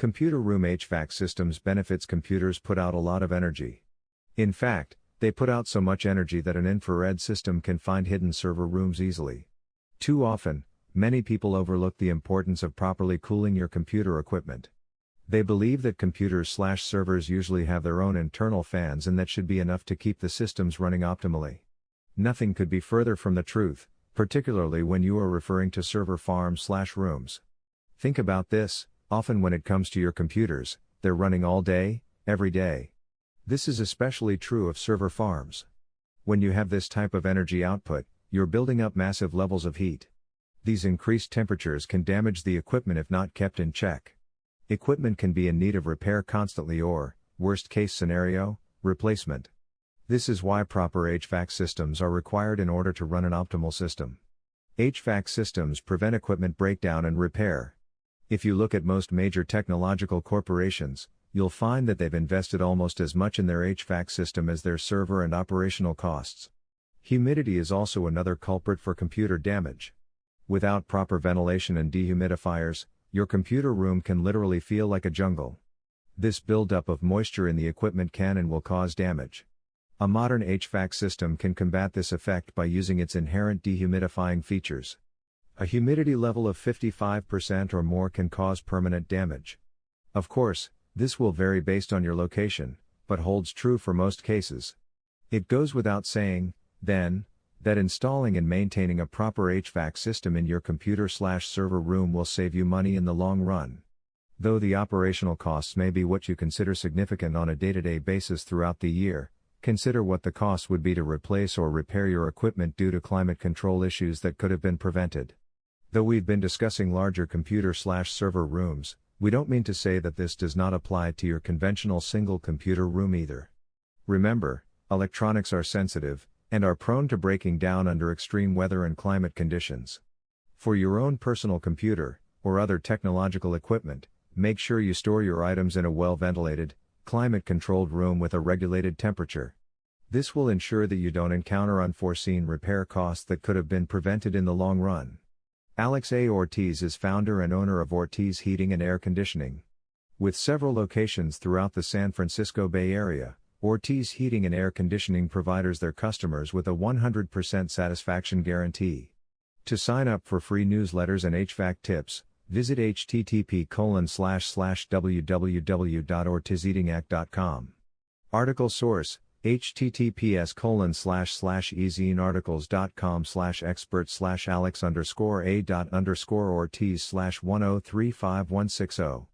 Computer room HVAC systems benefits. Computers put out a lot of energy. In fact, they put out so much energy that an infrared system can find hidden server rooms easily. Too often, many people overlook the importance of properly cooling your computer equipment. They believe that computers/servers usually have their own internal fans and that should be enough to keep the systems running optimally. Nothing could be further from the truth, particularly when you are referring to server farms/rooms. Think about this, often when it comes to your computers, they're running all day, every day. This is especially true of server farms. When you have this type of energy output, you're building up massive levels of heat. These increased temperatures can damage the equipment if not kept in check. Equipment can be in need of repair constantly or, worst case scenario, replacement. This is why proper HVAC systems are required in order to run an optimal system. HVAC systems prevent equipment breakdown and repair. If you look at most major technological corporations, you'll find that they've invested almost as much in their HVAC system as their server and operational costs. Humidity is also another culprit for computer damage. Without proper ventilation and dehumidifiers, your computer room can literally feel like a jungle. This buildup of moisture in the equipment can and will cause damage. A modern HVAC system can combat this effect by using its inherent dehumidifying features. A humidity level of 55% or more can cause permanent damage. Of course, this will vary based on your location, but holds true for most cases. It goes without saying, then, that installing and maintaining a proper HVAC system in your computer/server room will save you money in the long run. Though the operational costs may be what you consider significant on a day-to-day basis throughout the year, consider what the cost would be to replace or repair your equipment due to climate control issues that could have been prevented. Though we've been discussing larger computer/server rooms, we don't mean to say that this does not apply to your conventional single computer room either. Remember, electronics are sensitive, and are prone to breaking down under extreme weather and climate conditions. For your own personal computer, or other technological equipment, make sure you store your items in a well-ventilated, climate-controlled room with a regulated temperature. This will ensure that you don't encounter unforeseen repair costs that could have been prevented in the long run. Alex A. Ortiz is founder and owner of Ortiz Heating and Air Conditioning. With several locations throughout the San Francisco Bay Area, Ortiz Heating and Air Conditioning provides their customers with a 100% satisfaction guarantee. To sign up for free newsletters and HVAC tips, visit http://www.ortizheatingac.com. Article source, https://ezinearticles.com/expert/alex_a._ortiz/1035160